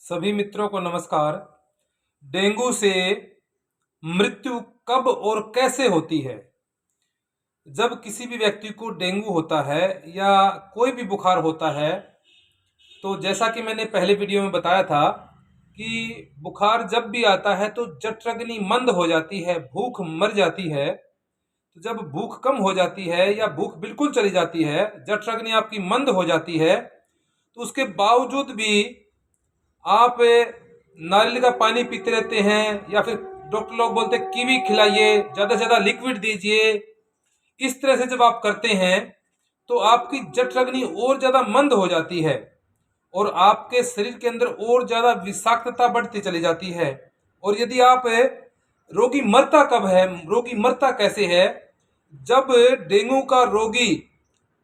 सभी मित्रों को नमस्कार। डेंगू से मृत्यु कब और कैसे होती है? जब किसी भी व्यक्ति को डेंगू होता है या कोई भी बुखार होता है, तो जैसा कि मैंने पहले वीडियो में बताया था कि बुखार जब भी आता है तो जठराग्नि मंद हो जाती है, भूख मर जाती है। तो जब भूख कम हो जाती है या भूख बिल्कुल चली जाती है, जठराग्नि आपकी मंद हो जाती है, तो उसके बावजूद भी आप नारियल का पानी पीते रहते हैं या फिर डॉक्टर लोग बोलते हैं कीवी खिलाइए, ज़्यादा से ज़्यादा लिक्विड दीजिए। इस तरह से जब आप करते हैं तो आपकी जठराग्नि और ज़्यादा मंद हो जाती है और आपके शरीर के अंदर और ज़्यादा विषाक्तता बढ़ती चली जाती है। और यदि आप रोगी मरता कब है, रोगी मरता कैसे है? जब डेंगू का रोगी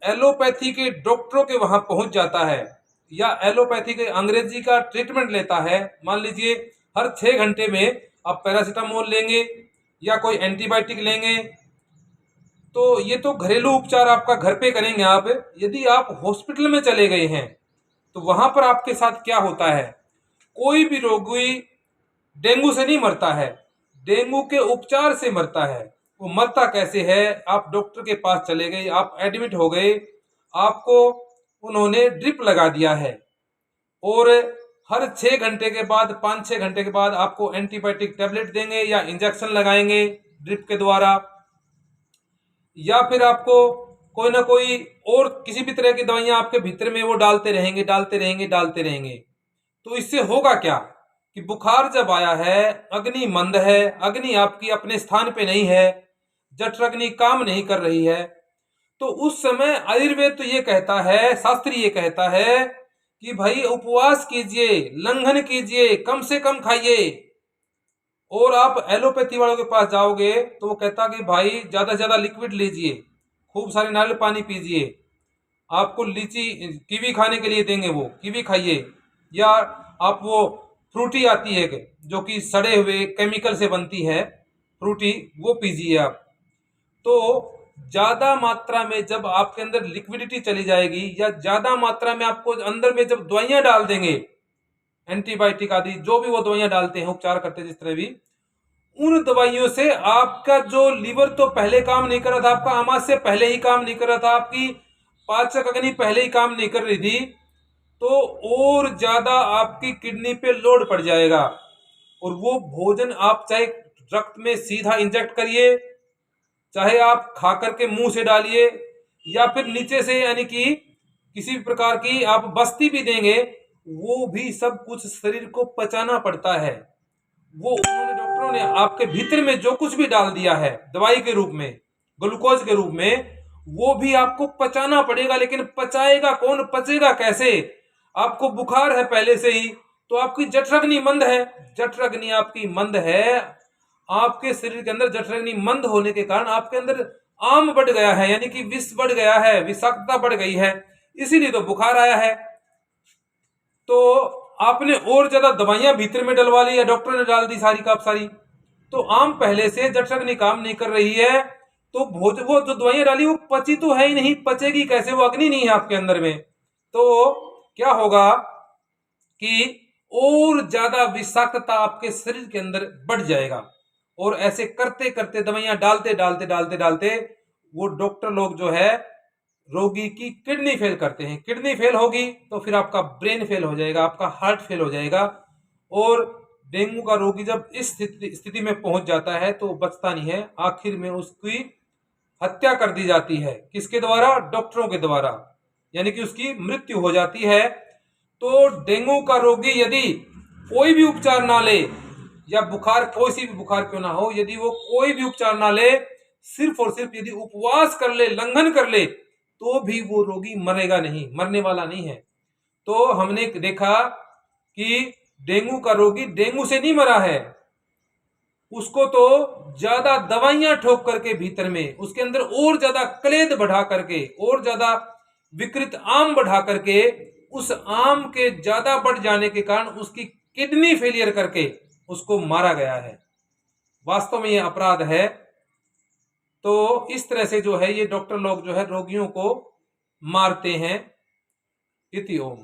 एलोपैथी के डॉक्टरों के वहां पहुंच जाता है या एलोपैथी के अंग्रेजी का ट्रीटमेंट लेता है। मान लीजिए हर 6 घंटे में आप पैरासीटामोल लेंगे या कोई एंटीबायोटिक लेंगे, तो ये तो घरेलू उपचार आपका घर पे करेंगे आप। यदि आप हॉस्पिटल में चले गए हैं तो वहां पर आपके साथ क्या होता है? कोई भी रोगी डेंगू से नहीं मरता है, डेंगू के उपचार से मरता है। वो मरता कैसे है? आप डॉक्टर के पास चले गए, आप एडमिट हो गए, आपको उन्होंने ड्रिप लगा दिया है और हर 6 घंटे के बाद, 5-6 घंटे के बाद आपको एंटीबायोटिक टैबलेट देंगे या इंजेक्शन लगाएंगे ड्रिप के द्वारा, या फिर आपको कोई ना कोई और किसी भी तरह की दवाइयां आपके भीतर में वो डालते रहेंगे डालते रहेंगे डालते रहेंगे। तो इससे होगा क्या कि बुखार जब आया है, अग्नि मंद है, अग्नि आपकी अपने स्थान पे नहीं है, जठराग्नि काम नहीं कर रही है, तो उस समय आयुर्वेद तो ये कहता है, शास्त्री ये कहता है कि भाई उपवास कीजिए, लंघन कीजिए, कम से कम खाइए। और आप एलोपैथी वालों के पास जाओगे तो वो कहता कि भाई ज्यादा से ज्यादा लिक्विड लीजिए, खूब सारे नारियल पानी पीजिए, आपको लीची कीवी खाने के लिए देंगे, वो कीवी खाइए, या आप वो फ्रूटी आती है जो कि सड़े हुए केमिकल से बनती है फ्रूटी, वो पीजिए आप। तो ज्यादा मात्रा में जब आपके अंदर लिक्विडिटी चली जाएगी या ज्यादा मात्रा में आपको अंदर में जब दवाइयां डाल देंगे, एंटीबायोटिक आदि जो भी वो दवाइयां डालते हैं, उपचार करते हैं जिस तरह भी, उन दवाइयों से आपका जो लीवर तो पहले काम नहीं कर रहा था, आपका आमाशय पहले ही काम नहीं कर रहा था, आपकी पाचक अग्नि पहले ही काम नहीं कर रही थी, तो और ज्यादा आपकी किडनी पे लोड पड़ जाएगा। और वो भोजन आप चाहे रक्त में सीधा इंजेक्ट करिए, चाहे आप खा करके मुंह से डालिए, या फिर नीचे से यानी कि किसी भी प्रकार की आप बस्ती भी देंगे, वो भी सब कुछ शरीर को पचाना पड़ता है। वो उन्होंने डॉक्टरों ने आपके भीतर में जो कुछ भी डाल दिया है दवाई के रूप में, ग्लूकोज के रूप में, वो भी आपको पचाना पड़ेगा। लेकिन पचाएगा कौन, पचेगा कैसे? आपको बुखार है पहले से ही, तो आपकी जठराग्नि मंद है, जठराग्नि आपकी मंद है, आपके शरीर के अंदर जठराग्नि मंद होने के कारण आपके अंदर आम बढ़ गया है, यानी कि विष बढ़ गया है, विषाक्तता बढ़ गई है, इसीलिए तो बुखार आया है। तो आपने और ज्यादा दवाइयां भीतर में डलवा ली या डॉक्टर ने डाल दी सारी का सारी, तो आम पहले से जठराग्नि काम नहीं कर रही है, तो वो जो दवाइयां डाली वो पची तो है ही नहीं, पचेगी कैसे? वो अग्नि नहीं है आपके अंदर में। तो क्या होगा कि और ज्यादा विषाक्तता आपके शरीर के अंदर बढ़ जाएगा। और ऐसे करते करते, दवाइयां डालते डालते डालते डालते, वो डॉक्टर लोग जो है रोगी की किडनी फेल करते हैं। किडनी फेल होगी तो फिर आपका ब्रेन फेल हो जाएगा, आपका हार्ट फेल हो जाएगा। और डेंगू का रोगी जब इस स्थिति में पहुंच जाता है तो बचता नहीं है, आखिर में उसकी हत्या कर दी जाती है। किसके द्वारा? डॉक्टरों के द्वारा, यानी कि उसकी मृत्यु हो जाती है। तो डेंगू का रोगी यदि कोई भी उपचार ना ले, या बुखार कोई सी भी बुखार क्यों ना हो, यदि वो कोई भी उपचार ना ले, सिर्फ और सिर्फ यदि उपवास कर ले, लंघन कर ले, तो भी वो रोगी मरेगा नहीं, मरने वाला नहीं है। तो हमने देखा कि डेंगू का रोगी डेंगू से नहीं मरा है, उसको तो ज्यादा दवाइयां ठोक करके भीतर में उसके अंदर और ज्यादा क्लेद बढ़ा करके, और ज्यादा विकृत आम बढ़ा करके, उस आम के ज्यादा बढ़ जाने के कारण उसकी किडनी फेलियर करके उसको मारा गया है। वास्तव में ये अपराध है। तो इस तरह से जो है ये डॉक्टर लोग जो है रोगियों को मारते हैं। इति ओम।